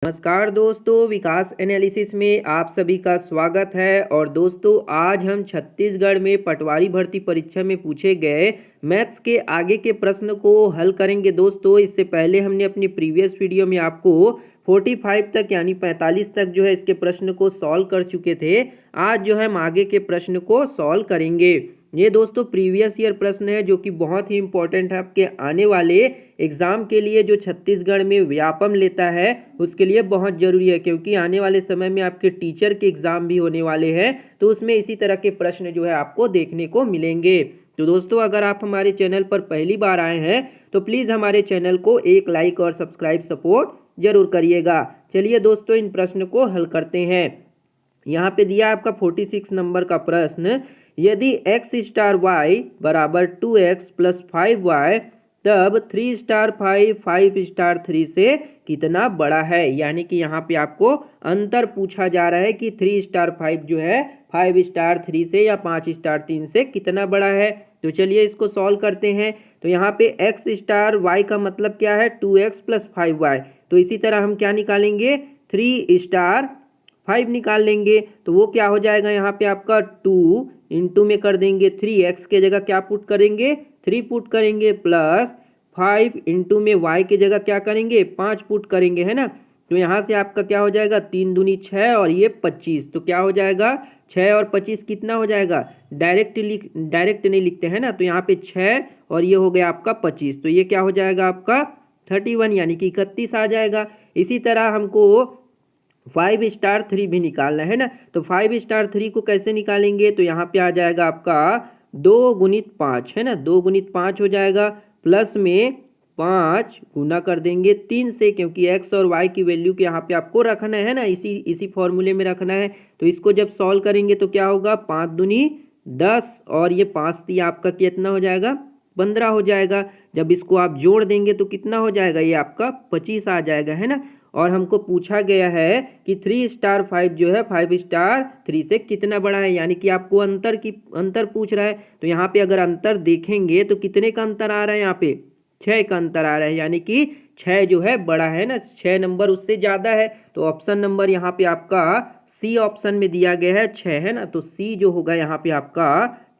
नमस्कार दोस्तों, विकास एनालिसिस में आप सभी का स्वागत है। और दोस्तों, आज हम छत्तीसगढ़ में पटवारी भर्ती परीक्षा में पूछे गए मैथ्स के आगे के प्रश्न को हल करेंगे। दोस्तों, इससे पहले हमने अपनी प्रीवियस वीडियो में आपको 45 तक यानी 45 तक जो है इसके प्रश्न को सॉल्व कर चुके थे। आज जो है हम आगे के प्रश्न को सॉल्व करेंगे। ये दोस्तों प्रीवियस ईयर प्रश्न है जो कि बहुत ही इंपॉर्टेंट है आपके आने वाले एग्जाम के लिए। जो छत्तीसगढ़ में व्यापम लेता है उसके लिए बहुत जरूरी है, क्योंकि आने वाले समय में आपके टीचर के एग्जाम भी होने वाले हैं, तो उसमें इसी तरह के प्रश्न जो है आपको देखने को मिलेंगे। तो दोस्तों, अगर आप हमारे चैनल पर पहली बार आए हैं तो प्लीज़ हमारे चैनल को एक लाइक और सब्सक्राइब सपोर्ट जरूर करिएगा। चलिए दोस्तों, इन प्रश्न को हल करते हैं। यहाँ पे दिया आपका 46 नंबर का प्रश्न, यदि x स्टार y बराबर 2x प्लस 5y तब 3 स्टार 5 स्टार 3 से कितना बड़ा है। यानी कि यहाँ पे आपको अंतर पूछा जा रहा है कि 3 स्टार 5 जो है 5 स्टार 3 से या 5 स्टार 3 से कितना बड़ा है। तो चलिए इसको सॉल्व करते हैं। तो यहाँ पे x स्टार y का मतलब क्या है, 2x प्लस 5y। तो इसी तरह हम क्या निकालेंगे, 3 स्टार 5 निकाल लेंगे। तो वो क्या हो जाएगा, यहाँ पे आपका 2 इंटू में कर देंगे 3, x के जगह क्या पुट करेंगे, 3 पुट करेंगे, प्लस 5 इंटू में y के जगह क्या करेंगे, 5 पुट करेंगे, है ना। तो यहाँ से आपका क्या हो जाएगा, 3 दूनी 6 और ये 25। तो क्या हो जाएगा, 6 और 25 कितना हो जाएगा, डायरेक्ट नहीं लिखते हैं ना, तो यहाँ पे 6 और ये हो गया आपका 25। तो ये क्या हो जाएगा आपका 31 यानी कि 31 आ जाएगा। इसी तरह हमको 5 स्टार 3 भी निकालना है ना। तो 5 स्टार 3 को कैसे निकालेंगे, तो यहाँ पे आ जाएगा आपका 2 गुणित 5, है ना, 2 गुणित 5 हो जाएगा, प्लस में 5 गुना कर देंगे 3 से, क्योंकि x और y की वैल्यू को यहाँ पे आपको रखना है ना, इसी फॉर्मूले में रखना है। तो इसको जब सॉल्व करेंगे तो क्या होगा, 5 दूनी 10 और ये 5 थी आपका कितना हो जाएगा, 15 हो जाएगा। जब इसको आप जोड़ देंगे तो कितना हो जाएगा, ये आपका 25 आ जाएगा, है ना। और हमको पूछा गया है कि 3 स्टार 5 जो है 5 स्टार 3 से कितना बड़ा है, यानी कि आपको अंतर पूछ रहा है। तो यहाँ पे अगर अंतर देखेंगे तो कितने का अंतर आ रहा है, यहाँ पे 6 का अंतर आ रहा है, यानी कि 6 जो है बड़ा है ना, 6 नंबर उससे ज़्यादा है। तो ऑप्शन नंबर यहाँ पे आपका सी ऑप्शन में दिया गया है 6, है ना। तो सी जो होगा यहाँ पे आपका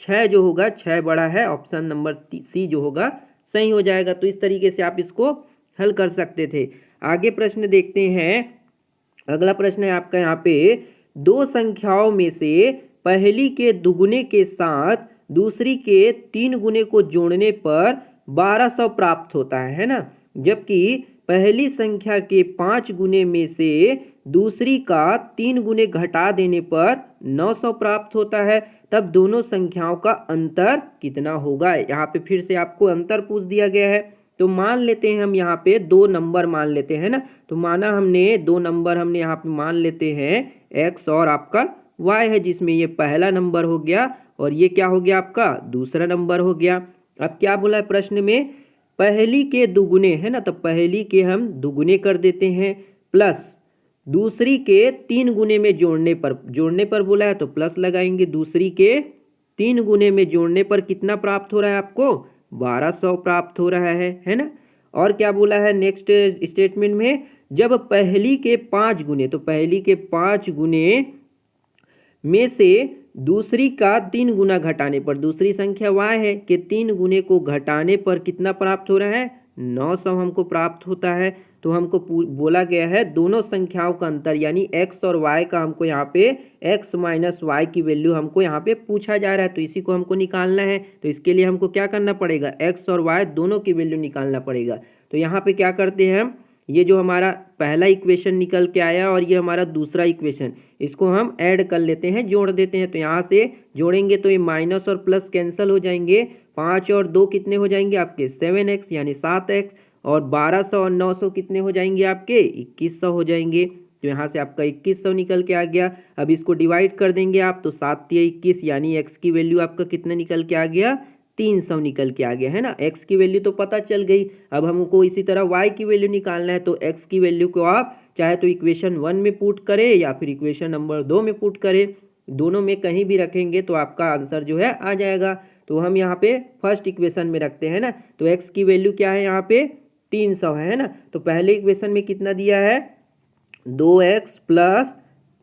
6 जो होगा, 6 बड़ा है, ऑप्शन नंबर सी जो होगा सही हो जाएगा। तो इस तरीके से आप इसको हल कर सकते थे। आगे प्रश्न देखते हैं। अगला प्रश्न है आपका यहाँ पे, दो संख्याओं में से पहली के दुगुने के साथ दूसरी के 3 गुने को जोड़ने पर 1200 प्राप्त होता है ना। जबकि पहली संख्या के 5 गुने में से दूसरी का 3 गुने घटा देने पर 900 प्राप्त होता है, तब दोनों संख्याओं का अंतर कितना होगा। यहाँ पे फिर से आपको अंतर पूछ दिया गया है। तो मान लेते हैं हम यहाँ पे 2 नंबर मान लेते हैं ना। तो माना हमने 2 नंबर हमने यहाँ पे मान लेते हैं x और आपका y है, जिसमें ये पहला नंबर हो गया और ये क्या हो गया आपका दूसरा नंबर हो गया। अब क्या बोला है प्रश्न में, पहली के दुगुने, है ना, तो पहली के हम दुगुने कर देते हैं, प्लस दूसरी के 3 गुने में जोड़ने पर बोला है तो प्लस लगाएंगे। दूसरी के 3 गुने में जोड़ने पर कितना प्राप्त हो रहा है आपको, 1200 प्राप्त हो रहा है ना। और क्या बोला है नेक्स्ट स्टेटमेंट में, जब पहली के 5 गुने, तो पहली के 5 गुने में से दूसरी का 3 गुना घटाने पर, दूसरी संख्या y है कि 3 गुने को घटाने पर कितना प्राप्त हो रहा है, 900 हमको प्राप्त होता है। तो हमको बोला गया है दोनों संख्याओं का अंतर, यानी x और y का हमको यहाँ पे x माइनस वाई की वैल्यू हमको यहाँ पे पूछा जा रहा है, तो इसी को हमको निकालना है। तो इसके लिए हमको क्या करना पड़ेगा, x और y दोनों की वैल्यू निकालना पड़ेगा। तो यहाँ पे क्या करते हैं हम, ये जो हमारा पहला इक्वेशन निकल के आया और ये हमारा दूसरा इक्वेशन, इसको हम ऐड कर लेते हैं, जोड़ देते हैं। तो यहाँ से जोड़ेंगे तो ये माइनस और प्लस कैंसिल हो जाएंगे, 5 और 2 कितने हो जाएंगे आपके 7x यानी 7x, और 1200 और 900 कितने हो जाएंगे आपके 2100 हो जाएंगे। तो यहाँ से आपका 2100 निकल के आ गया। अब इसको डिवाइड कर देंगे आप, तो 7 या 21 यानी x की वैल्यू आपका कितना निकल के आ गया, 300 निकल के आ गया, है ना। x की वैल्यू तो पता चल गई। अब हमको इसी तरह y की वैल्यू निकालना है। तो x की वैल्यू को आप चाहे तो इक्वेशन 1 में पुट करें या फिर इक्वेशन नंबर 2 में पुट करें, दोनों में कहीं भी रखेंगे तो आपका आंसर जो है आ जाएगा। तो हम यहाँ पे फर्स्ट इक्वेशन में रखते हैं ना। तो x की वैल्यू क्या है यहाँ पे 300 है ना। तो पहले इक्वेशन में कितना दिया है, 2x प्लस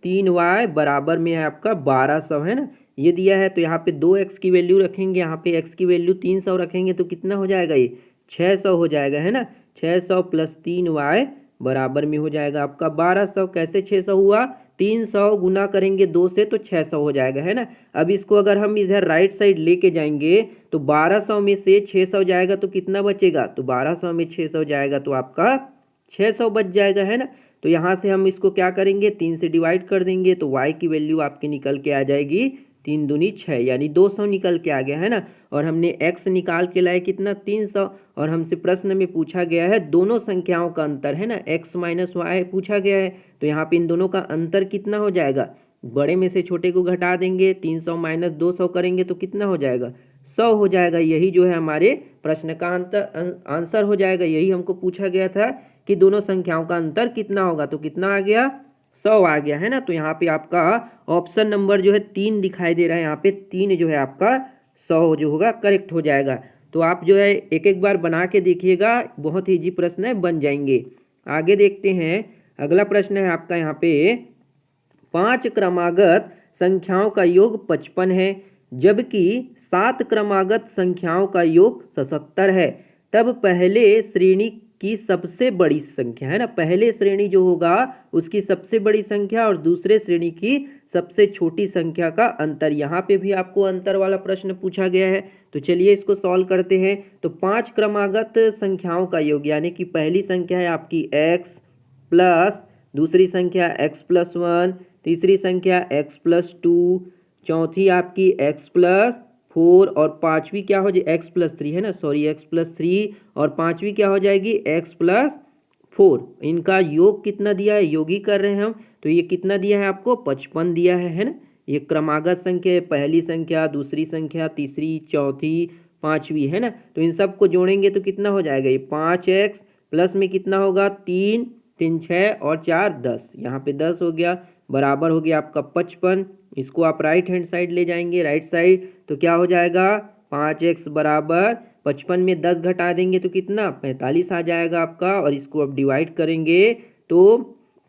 3y बराबर में है आपका 1200 है ना, ये दिया है। तो यहाँ पे 2x की वैल्यू रखेंगे, यहाँ पे x की वैल्यू 300 रखेंगे तो कितना हो जाएगा, ये 600 हो जाएगा है ना। 600 प्लस 3y बराबर में हो जाएगा आपका 1200। कैसे 600 हुआ, 300 गुना करेंगे 2 से तो 600 हो जाएगा है ना। अब इसको अगर हम इधर राइट साइड लेके जाएंगे तो 1200 में से 600 जाएगा तो कितना बचेगा, तो 1200 में 600 जाएगा तो आपका 600 बच जाएगा है ना। तो यहाँ से हम इसको क्या करेंगे, 3 से डिवाइड कर देंगे तो y की वैल्यू आपकी निकल के आ जाएगी 3 दूनी 6 यानी 200 निकल के आ गया है ना। और हमने x निकाल के लाए कितना, 300। और हमसे प्रश्न में पूछा गया है दोनों संख्याओं का अंतर है ना, x माइनस वाई पूछा गया है। तो यहाँ पे इन दोनों का अंतर कितना हो जाएगा, बड़े में से छोटे को घटा देंगे, 300 माइनस 200 करेंगे तो कितना हो जाएगा, 100 हो जाएगा। यही जो है हमारे प्रश्न का आंसर हो जाएगा। यही हमको पूछा गया था कि दोनों संख्याओं का अंतर कितना होगा, तो कितना आ गया, 100 आ गया है ना। तो यहाँ पे आपका ऑप्शन नंबर जो है 3 दिखाई दे रहा है, यहाँ पे 3 जो है आपका 100 जो होगा करेक्ट हो जाएगा। तो आप जो है एक एक बार बना के देखिएगा, बहुत ही इजी प्रश्न है, बन जाएंगे। आगे देखते हैं, अगला प्रश्न है आपका यहाँ पे 5 क्रमागत संख्याओं का योग 55 है जबकि 7 क्रमागत संख्याओं का योग 77 है, तब पहले श्रेणी की सबसे बड़ी संख्या है ना, पहले श्रेणी जो होगा उसकी सबसे बड़ी संख्या और दूसरे श्रेणी की सबसे छोटी संख्या का अंतर। यहाँ पे भी आपको अंतर वाला प्रश्न पूछा गया है। तो चलिए इसको सॉल्व करते हैं। तो 5 क्रमागत संख्याओं का योग यानी कि पहली संख्या है आपकी x प्लस दूसरी संख्या x प्लस 1, तीसरी संख्या x प्लस 2, चौथी आपकी x प्लस 4 और पांचवी क्या हो जाए, x प्लस 3 है ना, सॉरी x प्लस 3 और पांचवी क्या हो जाएगी x प्लस 4। इनका योग कितना दिया है, योग ही कर रहे हैं हम। तो ये कितना दिया है आपको, 55 दिया है ना। ये क्रमागत संख्या है, पहली संख्या, दूसरी संख्या, तीसरी, चौथी, पांचवी है ना। तो इन सब को जोड़ेंगे तो कितना हो जाएगा, ये 5x प्लस में कितना होगा 3, 3 6 और 4 10, यहाँ पे 10 हो गया, बराबर हो गया आपका 55। इसको आप राइट हैंड साइड ले जाएंगे, राइट साइड, तो क्या हो जाएगा 5x बराबर 55 में 10 घटा देंगे तो कितना 45 आ जाएगा आपका। और इसको अब डिवाइड करेंगे तो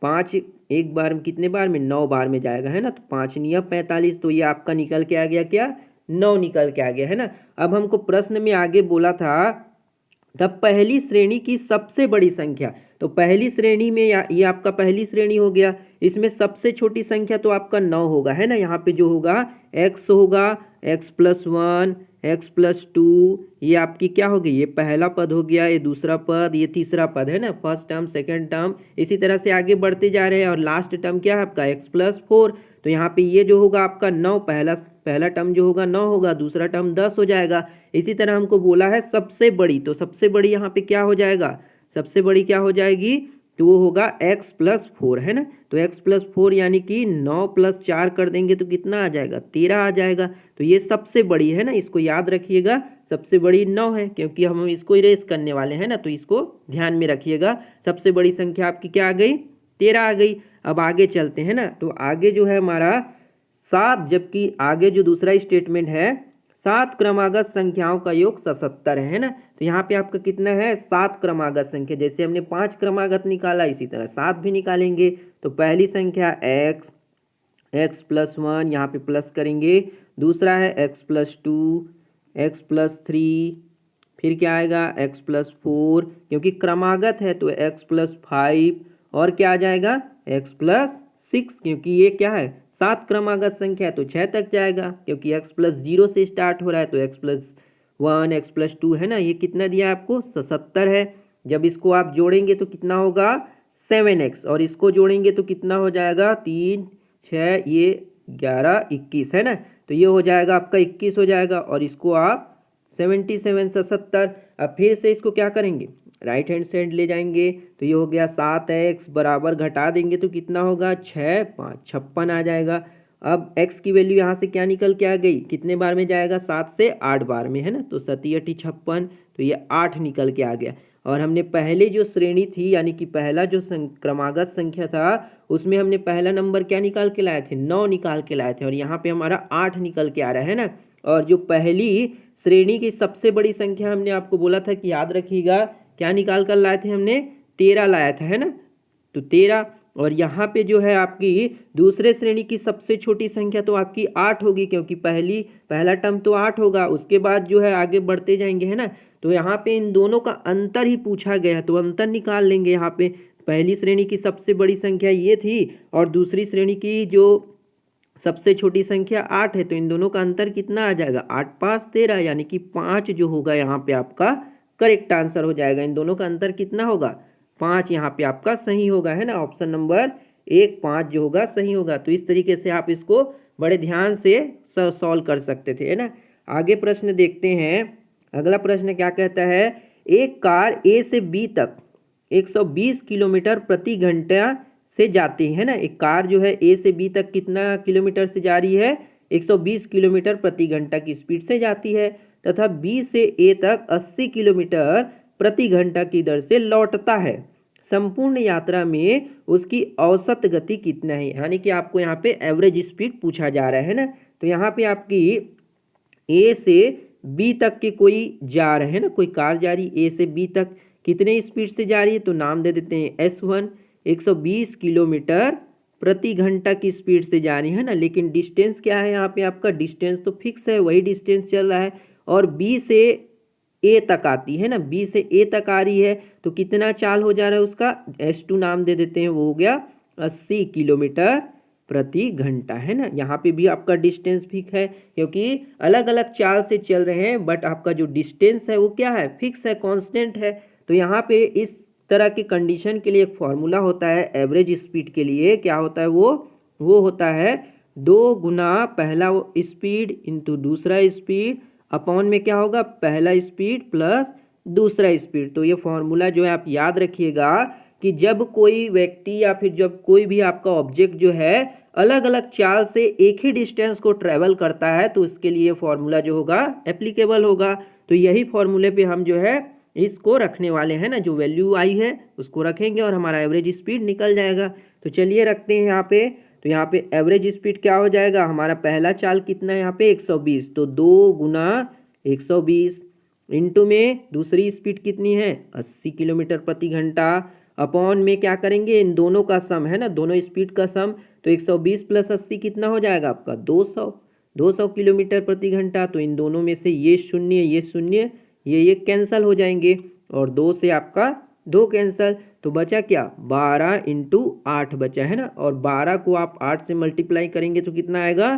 5 एक बार में कितने बार में, 9 बार में जाएगा है ना। तो 5 निया 45, तो ये आपका निकल के आ गया क्या, 9 निकल के आ गया है ना। अब हमको प्रश्न में आगे बोला था तब पहली श्रेणी की सबसे बड़ी संख्या, तो पहली श्रेणी में ये आपका पहली श्रेणी हो गया, इसमें सबसे छोटी संख्या तो आपका 9 होगा है ना। यहाँ पे जो होगा x होगा, x प्लस 1, x प्लस 2, ये आपकी क्या होगी, ये पहला पद हो गया, ये दूसरा पद, ये तीसरा पद है ना, फर्स्ट टर्म सेकंड टर्म, इसी तरह से आगे बढ़ते जा रहे हैं। और लास्ट टर्म क्या है आपका x प्लस 4। तो यहाँ पे ये जो होगा आपका 9, पहला टर्म जो होगा 9 होगा, दूसरा टर्म 10 हो जाएगा। इसी तरह हमको बोला है सबसे बड़ी, तो सबसे बड़ी यहाँ पे क्या हो जाएगा, सबसे बड़ी क्या हो जाएगी, तो वो होगा x प्लस 4 है ना। तो x प्लस 4 यानी कि 9 प्लस 4 कर देंगे तो कितना आ जाएगा, 13 आ जाएगा। तो ये सबसे बड़ी है ना, इसको याद रखिएगा, सबसे बड़ी 9 है क्योंकि हम इसको इरेज करने वाले हैं ना, तो इसको ध्यान में रखिएगा। सबसे बड़ी संख्या आपकी क्या आ गई, 13 आ गई। अब आगे चलते हैं ना, तो आगे जो है हमारा 7, जबकि आगे जो दूसरा स्टेटमेंट है 7 क्रमागत संख्याओं का योग 77 है ना। तो यहाँ पे आपका कितना है, 7 क्रमागत संख्या, जैसे हमने 5 क्रमागत निकाला इसी तरह 7 भी निकालेंगे। तो पहली संख्या x प्लस 1, यहाँ पे प्लस करेंगे, दूसरा है x प्लस 2, x प्लस 3, फिर क्या आएगा x प्लस 4, क्योंकि क्रमागत है तो x प्लस 5, और क्या आ जाएगा x प्लस 6, क्योंकि ये क्या है 7 क्रमागत संख्या है तो 6 तक जाएगा, क्योंकि x प्लस 0 से स्टार्ट हो रहा है तो x प्लस 1, x प्लस 2 है ना। ये कितना दिया आपको 77 है। जब इसको आप जोड़ेंगे तो कितना होगा 7x, और इसको जोड़ेंगे तो कितना हो जाएगा 3 6, ये 11 21 है ना। तो ये हो जाएगा आपका 21 हो जाएगा, और इसको आप 77 77। अब फिर से इसको क्या करेंगे, राइट हैंड साइड ले जाएंगे, तो ये हो गया 7x बराबर घटा देंगे तो कितना होगा 6 5 56 आ जाएगा। अब x की वैल्यू यहाँ से क्या निकल के आ गई, कितने बार में जाएगा, 7 से 8 बार में है ना। तो 7 8 56, तो ये 8 निकल के आ गया। और हमने पहले जो श्रेणी थी यानी कि पहला जो क्रमागत संख्या था उसमें हमने पहला नंबर क्या निकाल के लाए थे, 9 निकाल के लाए थे, और यहाँ पे हमारा 8 निकल के आ रहा है ना। और जो पहली श्रेणी की सबसे बड़ी संख्या हमने आपको बोला था कि याद रखिएगा क्या निकाल कर लाए थे हमने, 13 लाया था है ना। तो 13, और यहाँ पे जो है आपकी दूसरे श्रेणी की सबसे छोटी संख्या तो आपकी 8 होगी, क्योंकि पहला टर्म तो 8 होगा, उसके बाद जो है आगे बढ़ते जाएंगे, है ना। तो यहाँ पे इन दोनों का अंतर ही पूछा गया है, तो अंतर निकाल लेंगे। यहाँ पे पहली श्रेणी की सबसे बड़ी संख्या ये थी और दूसरी श्रेणी की जो सबसे छोटी संख्या 8 है, तो इन दोनों का अंतर कितना आ जाएगा, 8 5 13, यानी कि 5 जो होगा यहाँ पे आपका करेक्ट आंसर हो जाएगा। इन दोनों का अंतर कितना होगा, 5 यहाँ पे आपका सही होगा, है ना। ऑप्शन नंबर 1 5 जो होगा सही होगा। तो इस तरीके से आप इसको बड़े ध्यान से सॉल्व कर सकते थे, है ना। आगे प्रश्न देखते हैं। अगला प्रश्न क्या कहता है, एक कार ए से बी तक 120 किलोमीटर प्रति घंटा से जाती है ना। एक कार जो है ए से बी तक कितना किलोमीटर से जा रही है, 120 किलोमीटर प्रति घंटा की स्पीड से जाती है, तथा बी से ए तक 80 किलोमीटर प्रति घंटा की दर से लौटता है। संपूर्ण यात्रा में उसकी औसत गति कितना है, यानी कि आपको यहाँ पे एवरेज स्पीड पूछा जा रहा है ना। तो यहाँ पे आपकी ए से बी तक के कोई जा रहे हैं ना, कोई कार जा रही ए से बी तक, कितने स्पीड से जा रही है, तो नाम दे देते हैं S1, 120 किलोमीटर प्रति घंटा की स्पीड से जा रही है ना। लेकिन डिस्टेंस क्या है यहाँ पे, आपका डिस्टेंस तो फिक्स है, वही डिस्टेंस चल रहा है। और बी से ए तक आती है ना, बी से ए तक आ रही है, तो कितना चाल हो जा रहा है उसका, S2 नाम दे देते हैं, वो हो गया 80 किलोमीटर प्रति घंटा, है ना। यहाँ पे भी आपका डिस्टेंस फिक्स है, क्योंकि अलग अलग चाल से चल रहे हैं, बट आपका जो डिस्टेंस है वो क्या है, फिक्स है, कांस्टेंट है। तो यहाँ पे इस तरह की कंडीशन के लिए एक फॉर्मूला होता है एवरेज स्पीड के लिए, क्या होता है वो होता है 2 गुना पहला स्पीड इंटू दूसरा स्पीड अपॉन में क्या होगा, पहला स्पीड प्लस दूसरा स्पीड। तो ये फॉर्मूला जो है आप याद रखिएगा कि जब कोई व्यक्ति या फिर जब कोई भी आपका ऑब्जेक्ट जो है अलग अलग चाल से एक ही डिस्टेंस को ट्रेवल करता है, तो इसके लिए फॉर्मूला जो होगा एप्लीकेबल होगा। तो यही फॉर्मूले पे हम जो है इसको रखने वाले हैं ना, जो वैल्यू आई है उसको रखेंगे और हमारा एवरेज स्पीड निकल जाएगा। तो चलिए रखते हैं यहाँ पे। तो यहाँ पे एवरेज स्पीड क्या हो जाएगा, हमारा पहला चाल कितना है यहाँ पे 120, तो 2 गुना 120 इंटू में दूसरी स्पीड कितनी है 80 किलोमीटर प्रति घंटा, अपॉन में क्या करेंगे, इन दोनों का सम है ना, दोनों स्पीड का सम। तो 120 प्लस 80 कितना हो जाएगा आपका 200 किलोमीटर प्रति घंटा। तो इन दोनों में से ये शून्य ये कैंसल हो जाएंगे, और 2 से आपका 2 कैंसल, तो बचा क्या 12 इंटू 8 बचा, है ना। और 12 को आप 8 से मल्टीप्लाई करेंगे तो कितना आएगा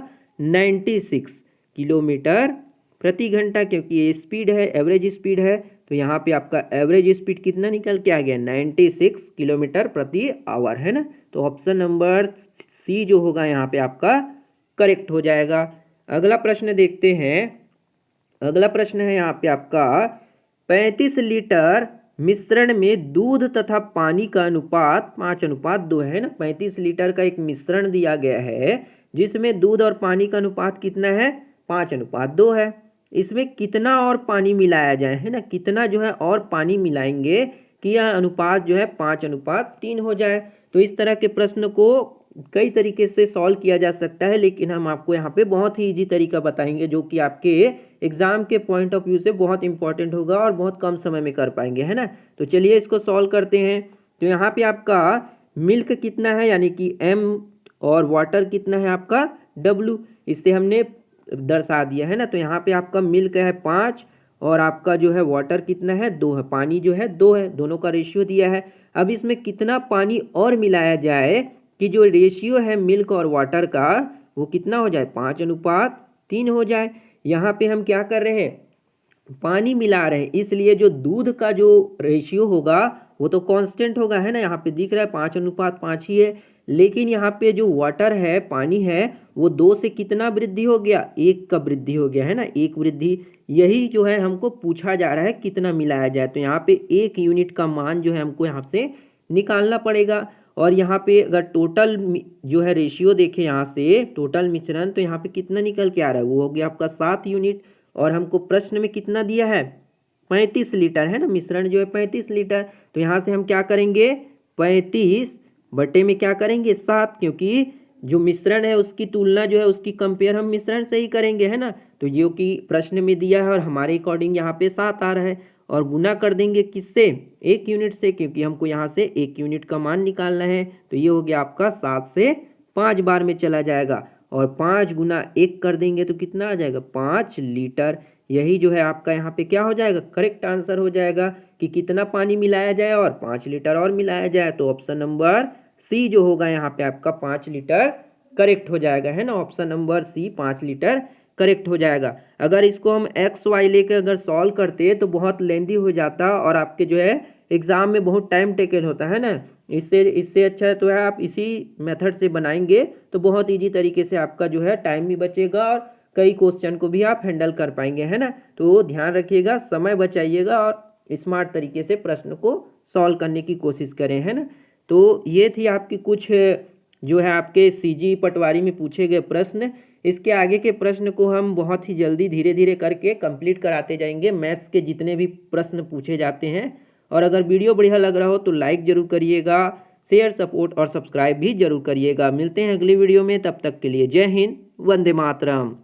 96 किलोमीटर प्रति घंटा, क्योंकि ये स्पीड है, एवरेज स्पीड है। तो यहाँ पे आपका एवरेज स्पीड कितना निकल के आ गया 96 किलोमीटर प्रति आवर, है ना। तो ऑप्शन नंबर सी जो होगा यहाँ पे आपका करेक्ट हो जाएगा। अगला प्रश्न देखते हैं। अगला प्रश्न है यहाँ पे आपका 35 लीटर मिश्रण में दूध तथा पानी का अनुपात 5:2 है ना। 35 लीटर का एक मिश्रण दिया गया है जिसमें दूध और पानी का अनुपात कितना है 5:2 है। इसमें कितना और पानी मिलाया जाए, है ना, कितना जो है और पानी मिलाएंगे कि यह अनुपात जो है 5:3 हो जाए। तो इस तरह के प्रश्न को कई तरीके से सॉल्व किया जा सकता है, लेकिन हम आपको यहाँ पे बहुत ही इजी तरीका बताएंगे जो कि आपके एग्जाम के पॉइंट ऑफ व्यू से बहुत इंपॉर्टेंट होगा और बहुत कम समय में कर पाएंगे, है ना। तो चलिए इसको सॉल्व करते हैं। तो यहाँ पे आपका मिल्क कितना है, यानी कि M, और वाटर कितना है आपका W, इससे हमने दर्शा दिया, है ना। तो यहाँ पे आपका मिल्क है 5 और आपका जो है वाटर कितना है 2 है, पानी जो है 2 है, दोनों का रेशियो दिया है। अब इसमें कितना पानी और मिलाया जाए कि जो रेशियो है मिल्क और वाटर का वो कितना हो जाए 5:3 हो जाए। यहाँ पे हम क्या कर रहे हैं, पानी मिला रहे हैं, इसलिए जो दूध का जो रेशियो होगा वो तो कांस्टेंट होगा, है ना। यहाँ पे दिख रहा है 5:5 ही है, लेकिन यहाँ पे जो वाटर है, पानी है, वो 2 से कितना वृद्धि हो गया 1 का वृद्धि हो गया, है ना, 1 वृद्धि। यही जो है हमको पूछा जा रहा है कितना मिलाया जाए। तो यहाँ पे 1 यूनिट का मान जो है हमको यहाँ से निकालना पड़ेगा। और यहाँ पे अगर टोटल जो है रेशियो देखें यहाँ से टोटल मिश्रण, तो यहाँ पे कितना निकल के आ रहा है, वो हो गया आपका 7 यूनिट। और हमको प्रश्न में कितना दिया है 35 लीटर, है ना, मिश्रण जो है 35 लीटर। तो यहाँ से हम क्या करेंगे 35 बटे में क्या करेंगे 7, क्योंकि जो मिश्रण है उसकी तुलना जो है उसकी कंपेयर हम मिश्रण से ही करेंगे, है ना। तो जो कि प्रश्न में दिया है और हमारे अकॉर्डिंग यहाँ पे 7 आ रहा है। और गुना कर देंगे किससे, 1 यूनिट से, क्योंकि हमको यहाँ से 1 यूनिट का मान निकालना है। तो ये हो गया आपका 7 से 5 बार में चला जाएगा, और 5 गुना 1 कर देंगे तो कितना आ जाएगा, 5 लीटर। यही जो है आपका यहाँ पे क्या हो जाएगा, करेक्ट आंसर हो जाएगा कि कितना पानी मिलाया जाए और 5 लीटर और मिलाया जाए। तो ऑप्शन नंबर सी जो होगा यहाँ पे आपका 5 लीटर करेक्ट हो जाएगा, है ना। Option number C 5 litre correct हो जाएगा। अगर इसको हम एक्स वाई लेकर अगर सॉल्व करते तो बहुत लेंदी हो जाता और आपके जो है एग्जाम में बहुत टाइम टेकन होता है ना। इससे अच्छा तो है आप इसी मेथड से बनाएंगे तो बहुत इजी तरीके से आपका जो है टाइम भी बचेगा और कई क्वेश्चन को भी आप हैंडल कर पाएंगे, है ना। तो ध्यान रखिएगा, समय बचाइएगा और स्मार्ट तरीके से प्रश्न को सॉल्व करने की कोशिश करें, है ना। तो ये थी आपकी कुछ जो है आपके सीजी पटवारी में पूछे गए प्रश्न। इसके आगे के प्रश्न को हम बहुत ही जल्दी धीरे धीरे करके कंप्लीट कराते जाएंगे, मैथ्स के जितने भी प्रश्न पूछे जाते हैं। और अगर वीडियो बढ़िया लग रहा हो तो लाइक ज़रूर करिएगा, शेयर, सपोर्ट और सब्सक्राइब भी जरूर करिएगा। मिलते हैं अगली वीडियो में, तब तक के लिए जय हिंद, वंदे मातरम।